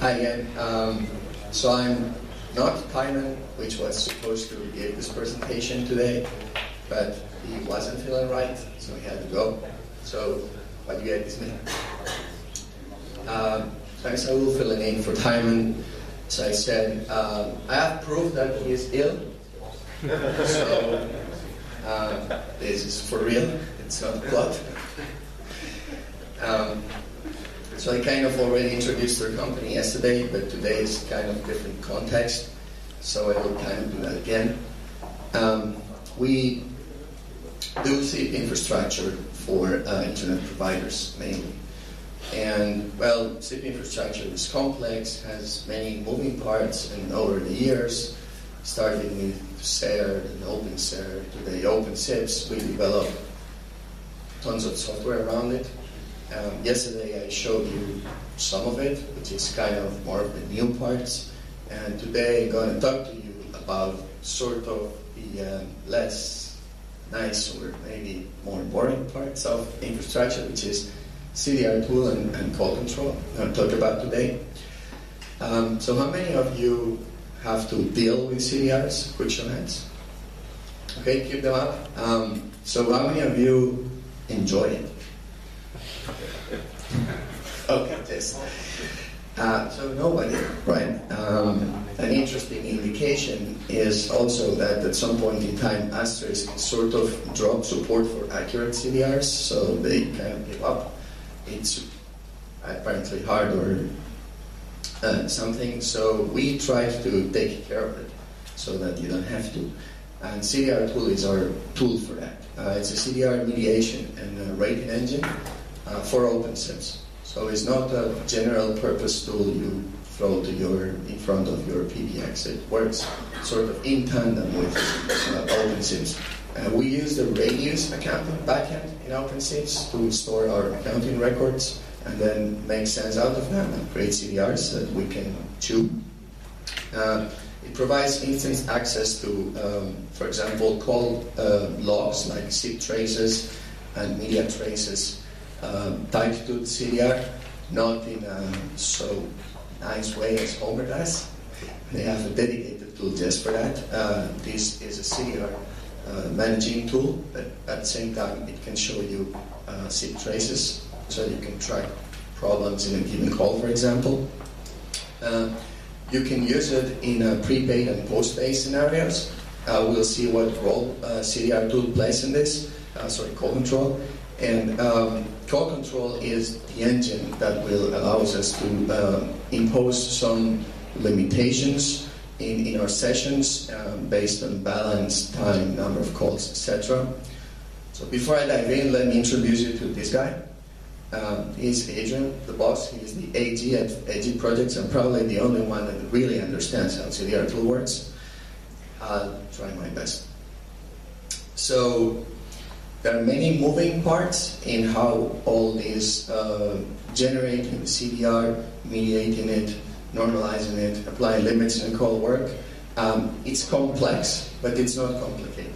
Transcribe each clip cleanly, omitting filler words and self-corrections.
Hi again. So I'm not Kyman, which was supposed to give this presentation today, but he wasn't feeling right, so he had to go. So what you get is me. I'm Saúl, filling in for Kyman. So I said, I have proof that he is ill. So this is for real. It's not a plot. So I kind of already introduced our company yesterday, but today is kind of different context, so I will kind of do that again. We do SIP infrastructure for internet providers mainly. And well, SIP infrastructure is complex, has many moving parts, and over the years, starting with CDR and OpenSIPS, today OpenSIPS, we developed tons of software around it. Yesterday I showed you some of it, which is kind of more of the new parts, and today I'm going to talk to you about sort of the less nice or maybe more boring parts of infrastructure, which is CDRTool and call control. I'm going to talk about today. So how many of you have to deal with CDRs? Put your hands. Okay, keep them up. So how many of you enjoy it? Okay, yes. So nobody, right? An interesting indication is also that at some point in time, Asterisk sort of dropped support for accurate CDRs, so they kind of give up. It's apparently hard or something, so we tried to take care of it so that you don't have to. And CDRTool is our tool for that. It's a CDR mediation and rating engine for OpenSIPS. So it's not a general purpose tool you throw to in front of your PBX. It works sort of in tandem with OpenSIPS. We use the Radius accounting backend in OpenSIPS to store our accounting records and then make sense out of them and create CDRs that we can chew. It provides instant access to, for example, call logs like SIP traces and media traces tied to the CDR, not in a so nice way as Homer does. They have a dedicated tool just for that. This is a CDR managing tool, but at the same time it can show you SIP traces, so you can track problems in a given call, for example. You can use it in prepaid and postpaid scenarios. We'll see what role CDRTool plays in this. Call control. And call control is the engine that will allow us to impose some limitations in our sessions based on balance, time, number of calls, etc. So before I dive in, let me introduce you to this guy. He's Adrian, the boss. He's the AG at AG Projects, and probably the only one that really understands how CDRTool works. I'll try my best. So there are many moving parts in how all this generating the CDR, mediating it, normalizing it, applying limits and call work. It's complex, but it's not complicated.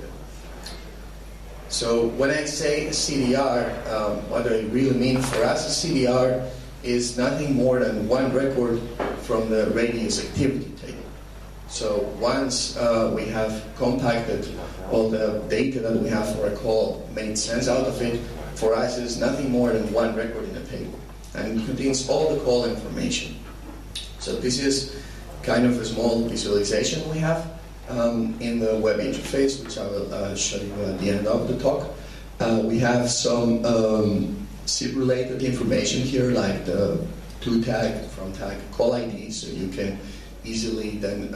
So when I say a CDR, what I really mean for us, a CDR is nothing more than one record from the Radius activity table. So once we have compacted all the data that we have for a call, made sense out of it, for us is nothing more than one record in a table. And it contains all the call information. So this is kind of a small visualization we have in the web interface, which I will show you at the end of the talk. We have some SIP-related information here, like the to tag, from tag, call ID, so you can easily then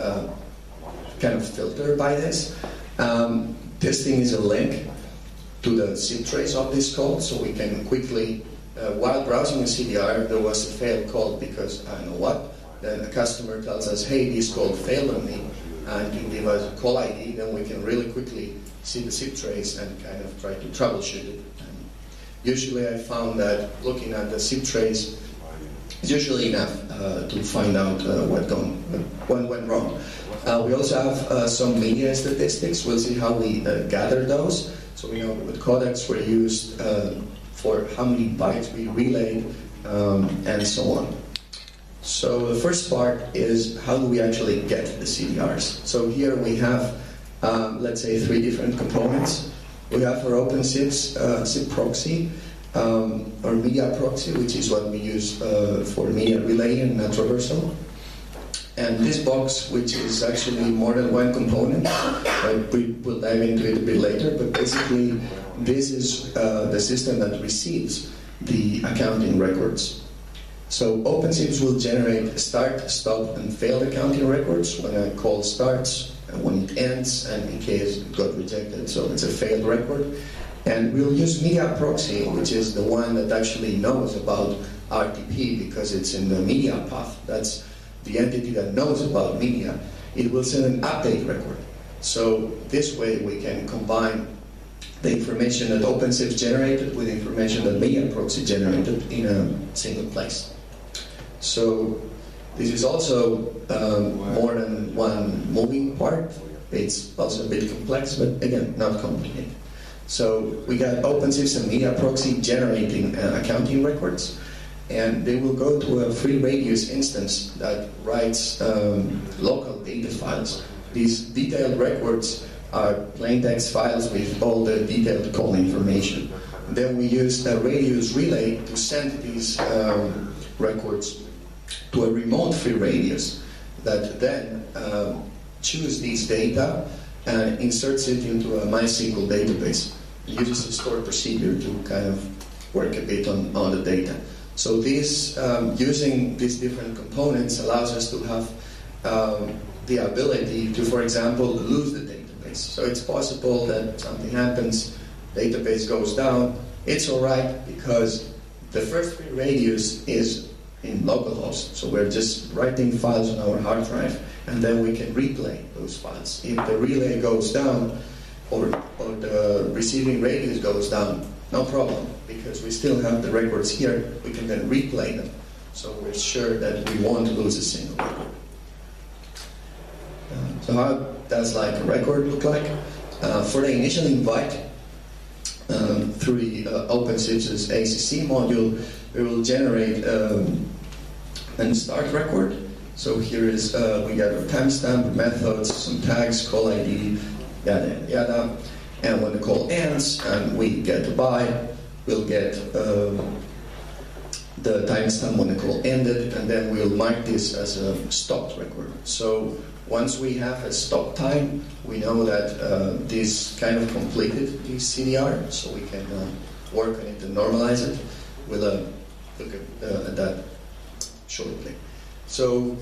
kind of filter by this. This thing is a link to the SIP trace of this call, so we can quickly, while browsing a CDR, there was a failed call because I don't know what. Then a customer tells us, hey, this call failed on me, and can give us a call ID, then we can really quickly see the SIP trace and kind of try to troubleshoot it. And usually I found that looking at the SIP trace is usually enough to find out what went wrong. We also have some media statistics. We'll see how we gather those. So we know what codecs were used, for how many bytes we relayed, and so on. So the first part is how do we actually get the CDRs? So here we have, let's say, 3 different components. We have our OpenSIPS SIP Proxy, our media proxy, which is what we use for media relay and traversal. And this box, which is actually more than one component, we will dive into it a bit later, but basically this is the system that receives the accounting records. So OpenSIPS will generate start, stop, and failed accounting records when a call starts, and when it ends, and in case it got rejected, so it's a failed record. And we'll use media proxy, which is the one that actually knows about RTP because it's in the media path. That's the entity that knows about media. It will send an update record. So this way we can combine the information that OpenSIPS generated with information that media proxy generated in a single place. So this is also more than one moving part. It's also a bit complex, but again, not complicated. So we got OpenSIPS and media proxy generating accounting records, and they will go to a Freeradius instance that writes local data files. These detailed records are plain text files with all the detailed call information. Then we use a radius relay to send these records to a remote Freeradius that then chooses these data and inserts it into a MySQL database. It uses a stored procedure to kind of work a bit on the data. So this, using these different components allows us to have the ability to, for example, lose the database. So it's possible that something happens, database goes down. It's all right because the first Freeradius is in localhost. So we're just writing files on our hard drive, and then we can replay those files. If the relay goes down or the receiving radius goes down, no problem, because we still have the records here. We can then replay them. So we're sure that we won't lose a single record. So how does like a record look like? For the initial invite, through the OpenSIPS ACC module, we will generate a start record. So here is, we got our timestamp, methods, some tags, call ID, yada yada. And when the call ends and we get a buy, we'll get the timestamp when the call ended, and then we'll mark this as a stopped record. So once we have a stop time, we know that this kind of completed the CDR, so we can work on it and normalize it. We'll look at that shortly. So,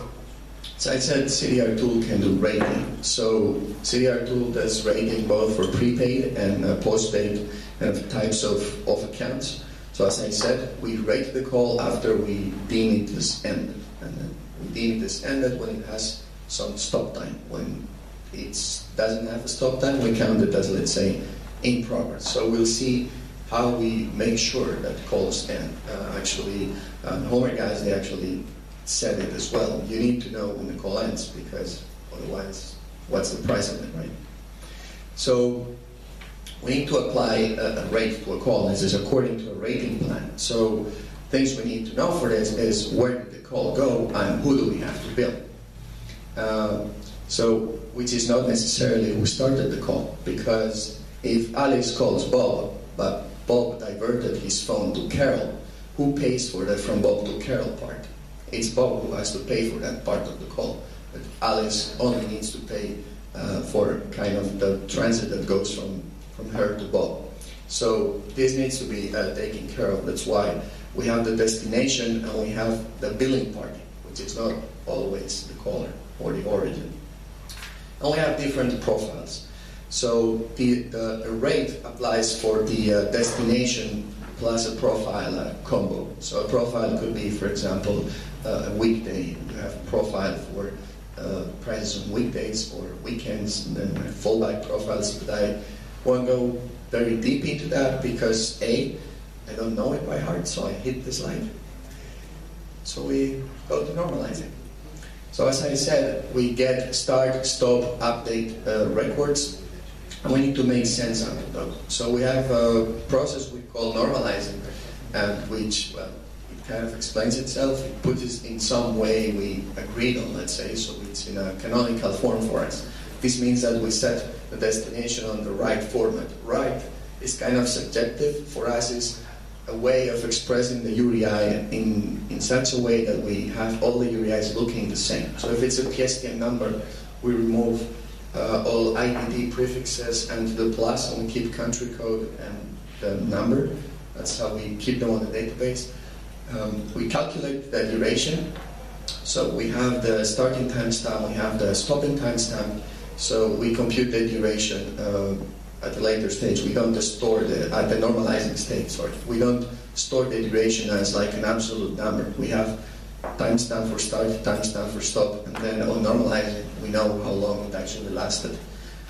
as I said, CDRTool can do rating. So CDRTool does rating both for prepaid and postpaid kind of types of accounts. So as I said, we rate the call after we deem it as ended. And then we deem it as ended when it has some stop time. When it doesn't have a stop time, we count it as, let's say, in progress. So we'll see how we make sure that calls end. Actually, Homer guys, they actually said it as well. You need to know when the call ends, because otherwise, what's the price of it, right? So we need to apply a rate to a call. This is according to a rating plan. So things we need to know for this is where did the call go and who do we have to bill? So, which is not necessarily who started the call, because if Alex calls Bob, but Bob diverted his phone to Carol, who pays for the from Bob to Carol part? It's Bob who has to pay for that part of the call, but Alice only needs to pay for kind of the transit that goes from her to Bob. So this needs to be taken care of. That's why we have the destination and we have the billing party, which is not always the caller or the origin. And we have different profiles. So the rate applies for the destination plus a profile combo. So a profile could be, for example, a weekday. You have a profile for prices on weekdays or weekends, and then fallback profiles. But I won't go very deep into that because A, I don't know it by heart, so I hit the slide. So we go to normalizing. So as I said, we get start, stop, update records, and we need to make sense out of those. So we have a process we call normalizing, which, well, it kind of explains itself. It puts it in some way we agreed on, let's say, so it's in a canonical form for us. This means that we set the destination on the right format. Right is kind of subjective. For us, is a way of expressing the URI in such a way that we have all the URIs looking the same. So if it's a PSTN number, we remove all IDD prefixes and the plus, and we keep country code and the number. That's how we keep them on the database. We calculate the duration. So we have the starting timestamp, we have the stopping timestamp. So we compute the duration at a later stage. We don't store at the normalizing stage, sorry. We don't store the duration as like an absolute number. We have timestamp for start, timestamp for stop, and then on normalizing, we know how long it actually lasted.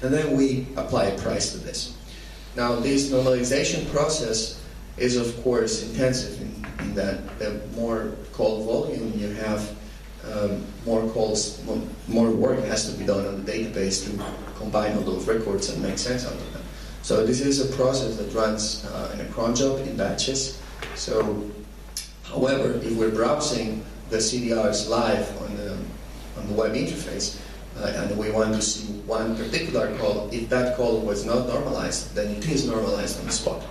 And then we apply a price to this. Now, this normalization process is, of course, intensive in that the more call volume you have, more calls, more work has to be done on the database to combine all those records and make sense out of them. So this is a process that runs in a cron job in batches. So, however, if we're browsing the CDRs live on the web interface, and we want to see one particular call, if that call was not normalized, then it is normalized on the spot.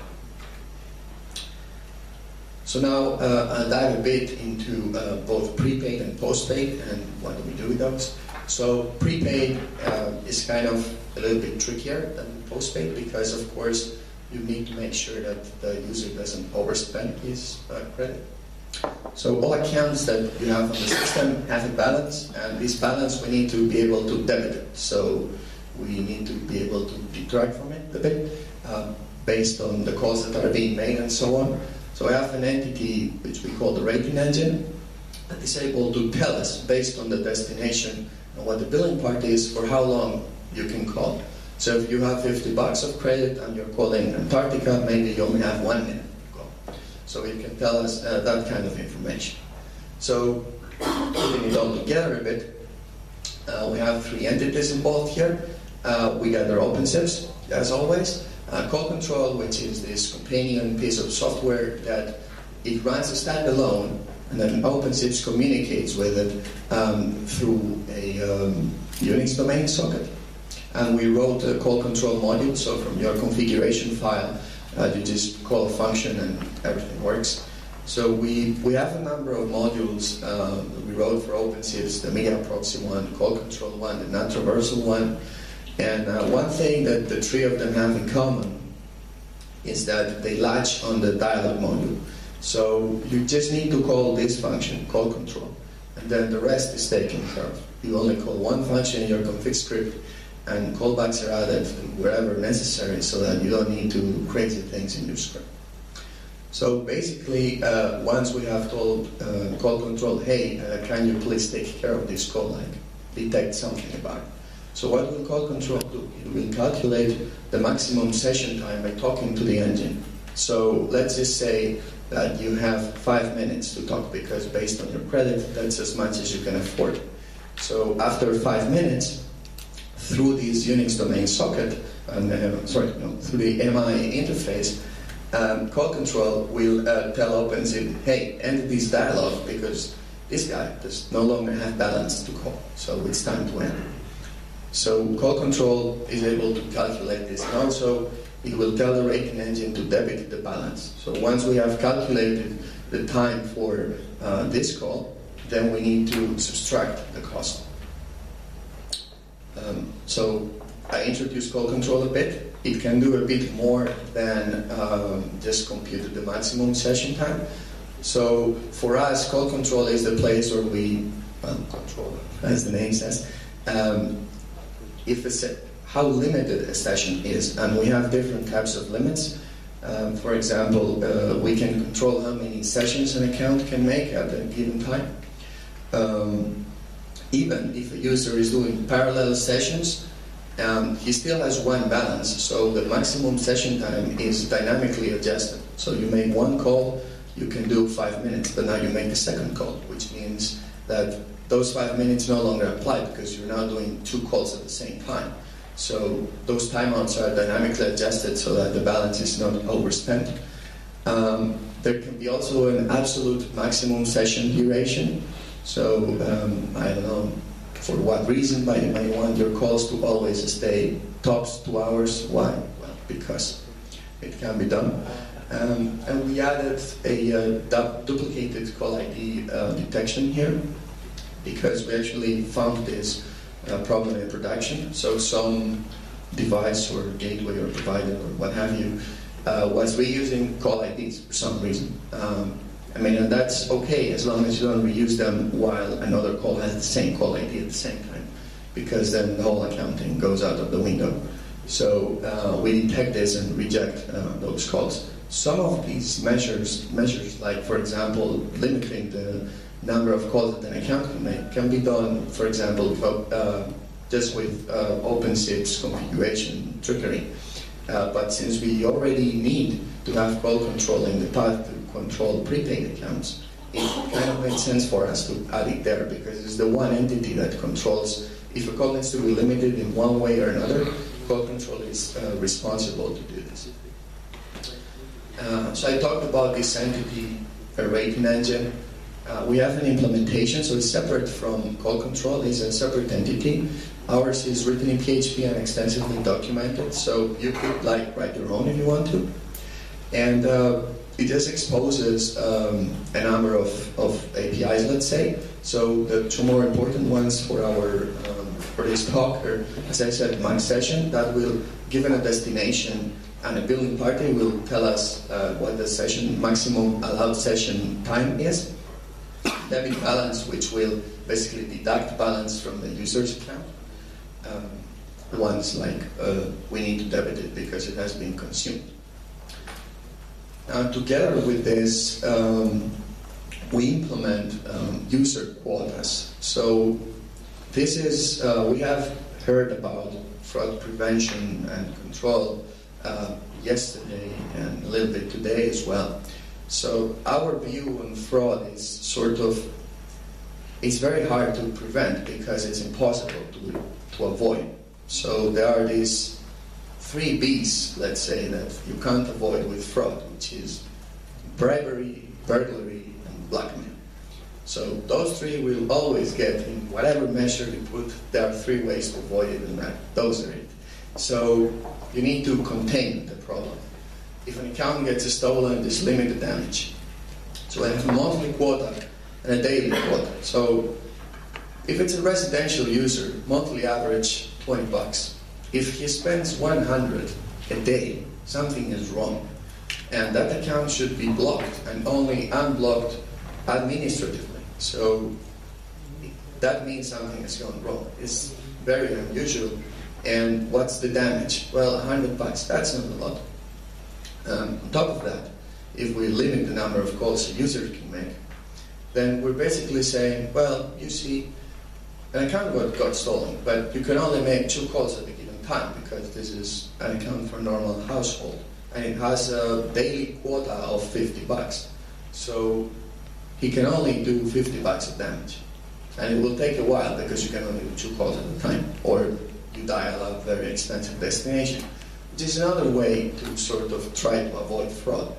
So now I'll dive a bit into both prepaid and postpaid and what do we do with those. So prepaid is kind of a little bit trickier than postpaid because, of course, you need to make sure that the user doesn't overspend his credit. So all accounts that you have on the system have a balance, and this balance we need to be able to debit it. So we need to be able to detract from it a bit based on the calls that are being made and so on. So I have an entity which we call the rating engine that is able to tell us based on the destination and what the billing part is for how long you can call. So if you have $50 of credit and you're calling Antarctica, maybe you only have 1 minute to call. So it can tell us that kind of information. So putting it all together a bit, we have 3 entities involved here. We got our OpenSIPS, as always. Call control, which is this companion piece of software that it runs a standalone, and then OpenSIPS communicates with it through a Unix domain socket. And we wrote a call control module, so from your configuration file, you just call a function and everything works. So we have a number of modules we wrote for OpenSIPS, the media proxy one, call control one, the non-traversal one. And one thing that the 3 of them have in common is that they latch on the dialog module. So you just need to call this function, call control, and then the rest is taken care of. You only call one function in your config script, and callbacks are added wherever necessary so that you don't need to do crazy things in your script. So basically, once we have told call control, hey, can you please take care of this call, like detect something about it. So what will call control do? It will calculate the maximum session time by talking to the engine. So let's just say that you have 5 minutes to talk because based on your credit, that's as much as you can afford. So after 5 minutes, through this Unix domain socket, through the MI interface, call control will tell OpenSIP, hey, end this dialogue because this guy does no longer have balance to call, so it's time to end. So call control is able to calculate this, and also it will tell the rating engine to debit the balance. So once we have calculated the time for this call, then we need to subtract the cost. So I introduced call control a bit. It can do a bit more than just compute the maximum session time. So for us, call control is the place where we control, as the name says, how limited a session is, and we have different types of limits. For example, we can control how many sessions an account can make at a given time. Even if a user is doing parallel sessions, he still has one balance, so the maximum session time is dynamically adjusted. So you make one call, you can do 5 minutes, but now you make the second call, which means that those 5 minutes no longer apply because you're now doing 2 calls at the same time. So those timeouts are dynamically adjusted so that the balance is not overspent. There can be also an absolute maximum session duration. So, I don't know for what reason, but you might want your calls to always stay tops 2 hours. Why? Well, because it can be done. And we added a duplicated call ID detection here, because we actually found this problem in production. So some device or gateway or provider or what have you was reusing call IDs for some reason. And that's okay as long as you don't reuse them while another call has the same call ID at the same time, because then the whole accounting goes out of the window. So we detect this and reject those calls. Some of these measures like, for example, limiting the number of calls that an account can make, can be done, for example, just with OpenSIPS configuration trickery. But since we already need to have call control in the path to control prepaid accounts, it kind of makes sense for us to add it there, because it's the one entity that controls. If a call needs to be limited in one way or another, call control is responsible to do this. So I talked about this entity rating engine. We have an implementation, so it's separate from call control. It's a separate entity. Ours is written in PHP and extensively documented, so you could write your own if you want to. And it just exposes a number of APIs, let's say. So the two more important ones for for this talk are, as I said, max session, that will, given a destination and a billing party, will tell us what the maximum allowed session time is. Debit balance, which will basically deduct balance from the user's account. Once we need to debit it because it has been consumed. Now, together with this, we implement user quotas. So this is, we have heard about fraud prevention and control yesterday and a little bit today as well. So our view on fraud is it's very hard to prevent because it's impossible to avoid. So there are these 3 B's, let's say, that you can't avoid with fraud, which is bribery, burglary, and blackmail. So those 3 will always get, in whatever measure you put, there are 3 ways to avoid it, and those are it. So you need to contain the problem. If an account gets stolen, just limit the damage. So I have a monthly quota and a daily quota. So if it's a residential user, monthly average $20. If he spends 100 a day, something is wrong. And that account should be blocked and only unblocked administratively. So that means something has gone wrong. It's very unusual. And what's the damage? Well, $100, that's not a lot. On top of that, if we limit the number of calls a user can make, then we're basically saying, well, you see, an account got stolen, but you can only make 2 calls at a given time because this is an account for a normal household, and it has a daily quota of $50. So he can only do $50 of damage, and it will take a while because you can only do 2 calls at a time, or you dial a very expensive destination, which is another way to sort of try to avoid fraud.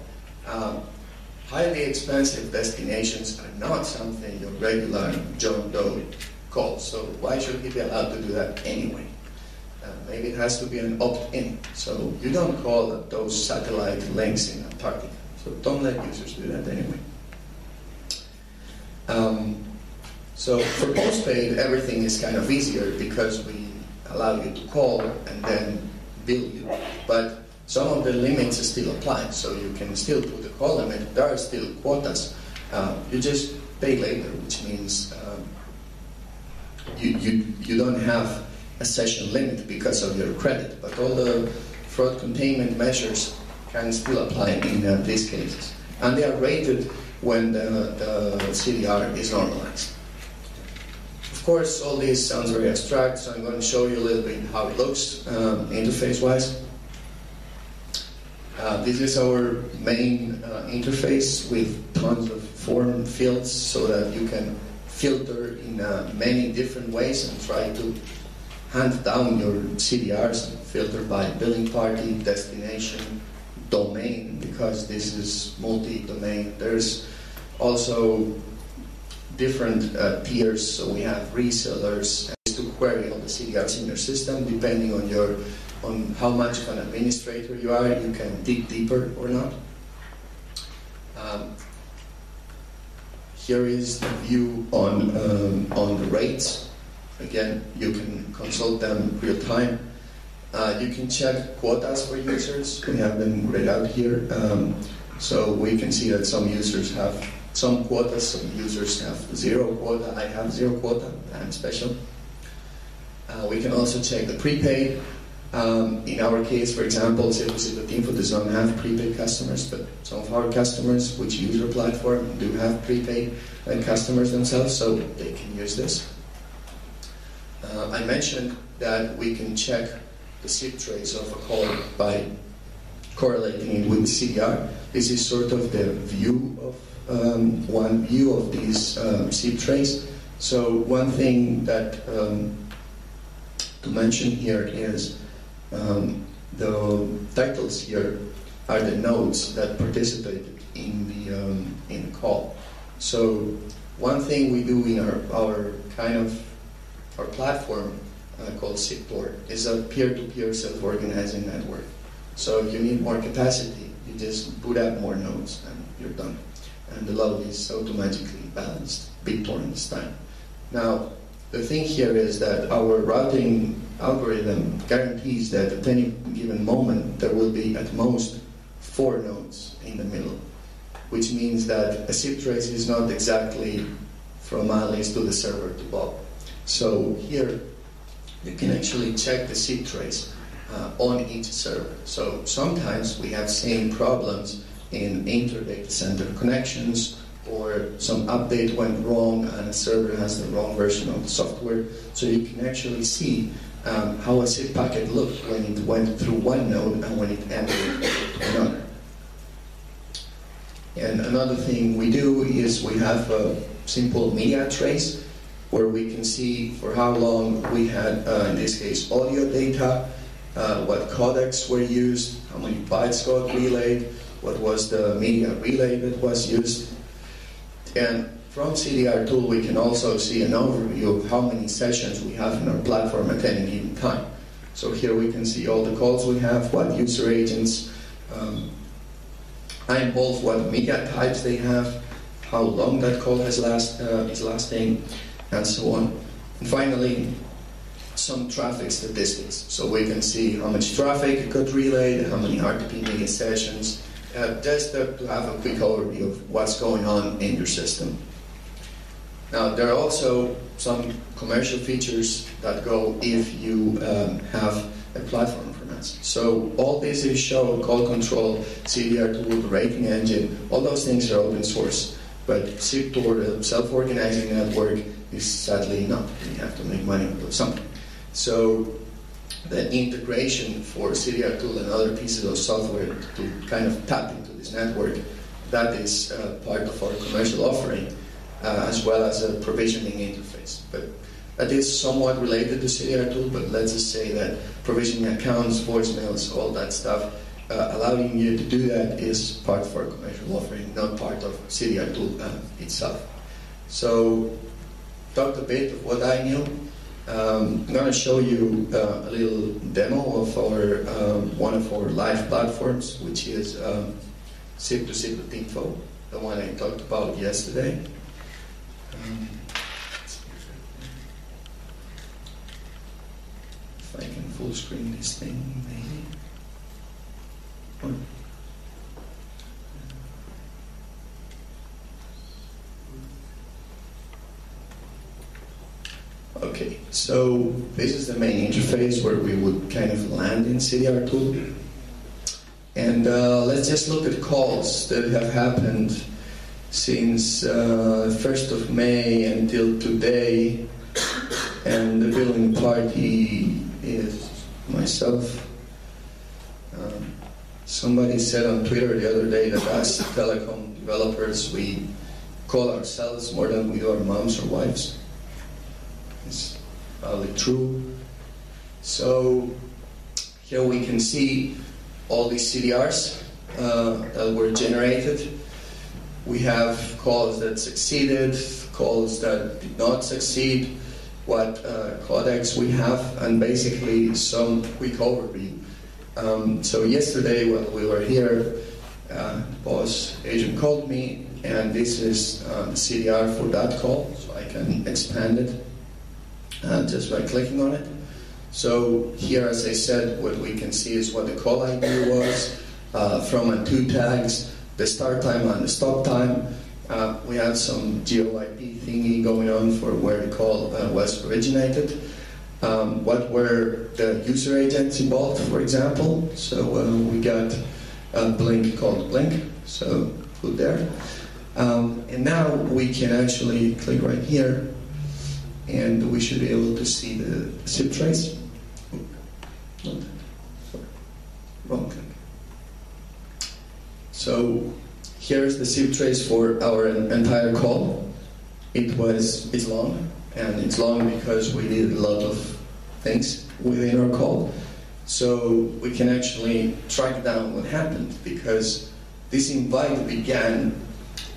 Highly expensive destinations are not something your regular John Doe calls, so why should he be allowed to do that anyway? Maybe it has to be an opt-in, so you don't call those satellite links in Antarctica, so don't let users do that anyway. So for postpaid, everything is kind of easier because we allow you to call and then bill you, but some of the limits still apply, so you can still put a call limit. There are still quotas. You just pay later, which means you don't have a session limit because of your credit, but all the fraud containment measures can still apply in these cases. And they are rated when the CDR is normalized. Of course, all this sounds very abstract, so I'm going to show you a little bit how it looks interface-wise. This is our main interface with tons of form fields so that you can filter in many different ways and try to hand down your CDRs and filter by billing party, destination, domain, because this is multi-domain. There's also different tiers, so we have resellers to query all the CDRs in your system. Depending on how much of an administrator you are, you can dig deeper or not. Here is the view on the rates. Again, you can consult them real time. You can check quotas for users. We have them read out here. So we can see that some users have some quotas, some users have 0 quota. I have 0 quota, I'm special. We can also check the prepaid. In our case, for example, CDR does not have prepaid customers, but some of our customers which use our platform do have prepaid customers themselves, so they can use this. I mentioned that we can check the SIP trace of a call by correlating it with the CDR. This is sort of the view of one view of these SIP trace. So one thing that to mention here is the titles here are the nodes that participated in the call. So one thing we do in our platform called SIPTOR is a peer-to-peer self-organizing network. So if you need more capacity, you just boot up more nodes and you're done. And the load is automatically balanced, BitTorrent style. Now, the thing here is that our routing algorithm guarantees that at any given moment there will be at most 4 nodes in the middle, which means that a SIP trace is not exactly from Alice to the server to Bob. So here you can actually check the SIP trace on each server. So sometimes we have same problems in inter-data center connections, or some update went wrong and a server has the wrong version of the software. So you can actually see how a SIP packet looked when it went through one node and when it entered another. And another thing we do is we have a simple media trace where we can see for how long we had, in this case, audio data, what codecs were used, how many bytes got relayed, what was the media relay that was used. And from CDRTool, we can also see an overview of how many sessions we have in our platform at any given time. So here we can see all the calls we have, what user agents are involved, what media types they have, how long that call is lasting, and so on. And finally, some traffic statistics. So we can see how much traffic got relayed, how many RTP media sessions, just to have a quick overview of what's going on in your system. Now, there are also some commercial features that go if you have a platform from us. So all this is show, call control, CDRTool, the rating engine, all those things are open source. But SIPTOR, the self-organizing network, is sadly not. We have to make money out of something. So the integration for CDRTool and other pieces of software to kind of tap into this network, that is part of our commercial offering, as well as a provisioning interface. But that is somewhat related to CDRTool, but let's just say that provisioning accounts, voicemails, all that stuff, allowing you to do that is part of our commercial offering, not part of CDRTool itself. So, talked a bit of what I knew. I'm going to show you a little demo of our one of our live platforms, which is SIP2SIP.info, the one I talked about yesterday. If I can full screen this thing, maybe. Okay, so this is the main interface where we would kind of land in CDRTool. And let's just look at calls that have happened since 1st of May until today. And the billing party is myself. Somebody said on Twitter the other day that as telecom developers, we call ourselves more than we do our moms or wives. It's probably true. So here we can see all these CDRs. that were generated. We have calls that succeeded, calls that did not succeed, what codecs we have, and basically some quick overview. So yesterday when we were here, boss agent called me, and this is the CDR for that call, so I can expand it just by clicking on it. So here, as I said, what we can see is what the call ID was, from and to tags, the start time and the stop time. We have some GeoIP thingy going on for where the call was originated. What were the user agents involved, for example? So we got a blink called blink, so put there. And now we can actually click right here, and we should be able to see the SIP trace. Wrong click. So here's the SIP trace for our entire call. It's long, and it's long because we did a lot of things within our call. So we can actually track down what happened, because this invite began.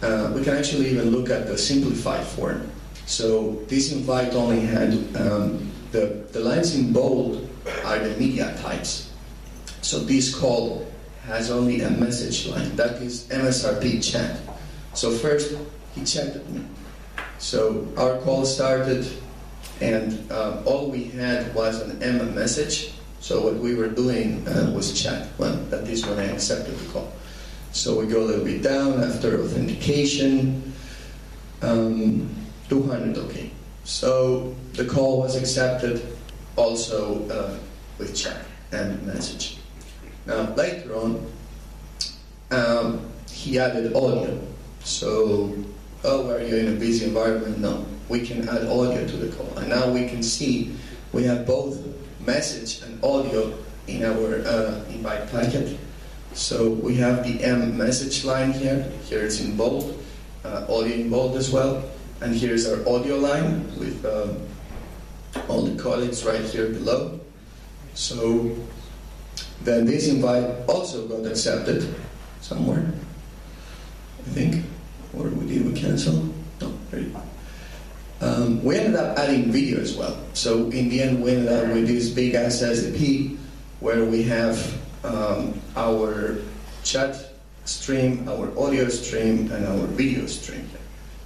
We can actually even look at the simplified form. So this invite only had the lines in bold are the media types. So this call has only a message line, that is MSRP chat. So first he chatted me. So our call started, and all we had was an M message. So what we were doing was chat. Well, that is when I accepted the call. So we go a little bit down after authentication. 200, okay. So the call was accepted also with chat and message. Now later on, he added audio. So, are you in a busy environment? No. We can add audio to the call. And now we can see we have both message and audio in our invite packet. So we have the M message line here. Here it's in bold, audio in bold as well. And here's our audio line with all the codec right here below. So then this invite also got accepted somewhere, I think. Or we cancel? No, there you go. We ended up adding video as well. So in the end, we ended up with this big ass SDP where we have our chat stream, our audio stream, and our video stream.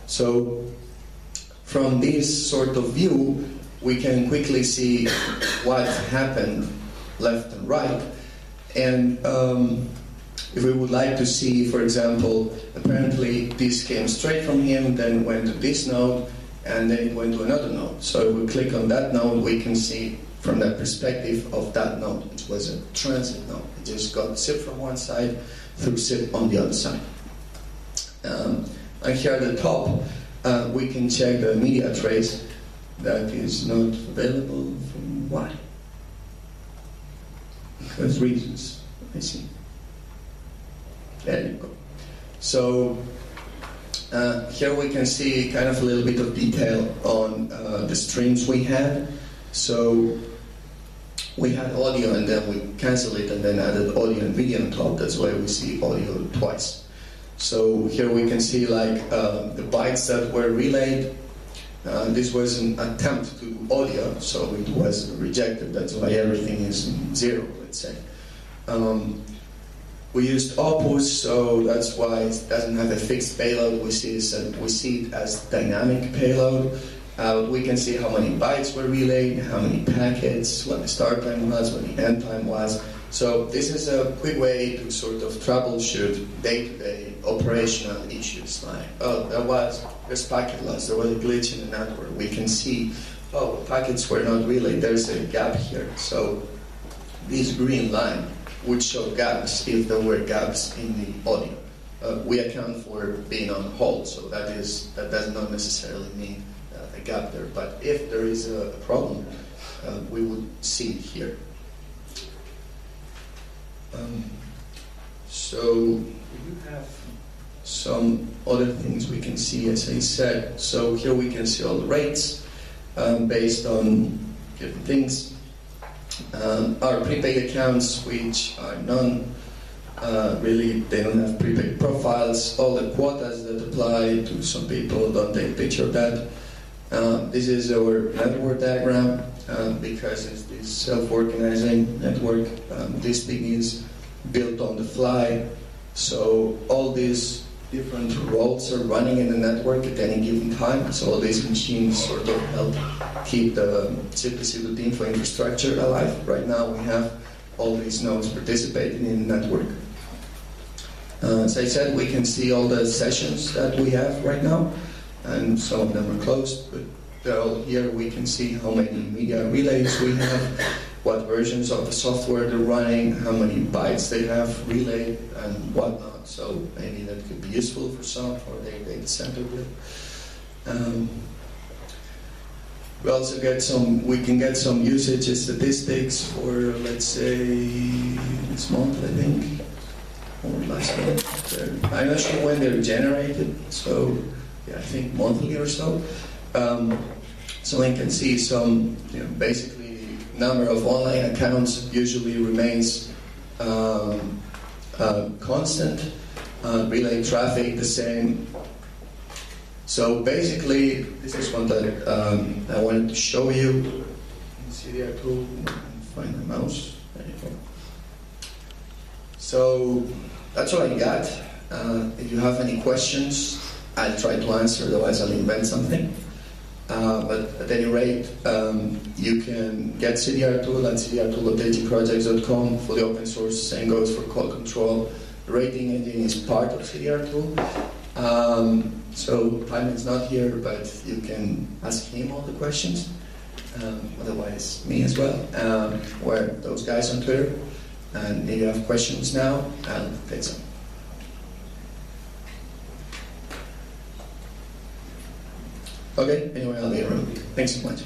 So from this sort of view, we can quickly see what happened left and right. And if we would like to see, for example, apparently this came straight from him, then went to this node, and then it went to another node. So if we click on that node, we can see from the perspective of that node. It was a transit node. It just got SIP from one side through SIP on the other side. And here at the top, we can check the media trace that is not available from why? Because reasons. I see. There you go. So here we can see kind of a little bit of detail on the streams we had. So we had audio and then we canceled it and then added audio and video on top. That's why we see audio twice. So here we can see like the bytes that were relayed. This was an attempt to do audio, so it was rejected. That's why everything is 0, let's say. We used Opus, so that's why it doesn't have a fixed payload. We see it as dynamic payload. We can see how many bytes were relayed, how many packets, what the start time was, what the end time was. So this is a quick way to sort of troubleshoot day-to-day operational issues like, there's packet loss, there was a glitch in the network. We can see, packets were not relayed, there's a gap here. So this green line would show gaps if there were gaps in the audio. We account for being on hold, so that does not necessarily mean a gap there. But if there is a problem, we would see it here. So we do have some other things we can see, as I said. So here we can see all the rates based on different things. Our prepaid accounts, which are none, Really, they don't have prepaid profiles. All the quotas that apply to some people don't take a picture of that. This is our network diagram because it's this self-organizing network. This thing is built on the fly. So all these different roles are running in the network at any given time. So all these machines sort of help keep the CDR infrastructure alive. Right now we have all these nodes participating in the network. As I said, we can see all the sessions that we have right now, and some of them are closed, but here we can see how many media relays we have, what versions of the software they're running, how many bytes they have relayed, and whatnot. So maybe that could be useful for some for their data center build. We also get we can get some usage statistics for, let's say, this month, I think, or last month. I'm not sure when they're generated, so yeah, I think monthly or so. So we can see some, basically, number of online accounts usually remains constant. Relay traffic the same. So basically, this is one that I wanted to show you. In CDRTool, find the mouse. There you go. So that's all I got. If you have any questions, I'll try to answer. Otherwise, I'll invent something. But at any rate, you can get CDRTool at cdrtool.agprojects.com, fully open source. Same goes for call control. The rating engine is part of CDRTool. So Hyman's not here, but you can ask him all the questions. Otherwise, me as well. Or those guys on Twitter. And if you have questions now, I'll take some. Okay, anyway, I'll be around. Thanks so much.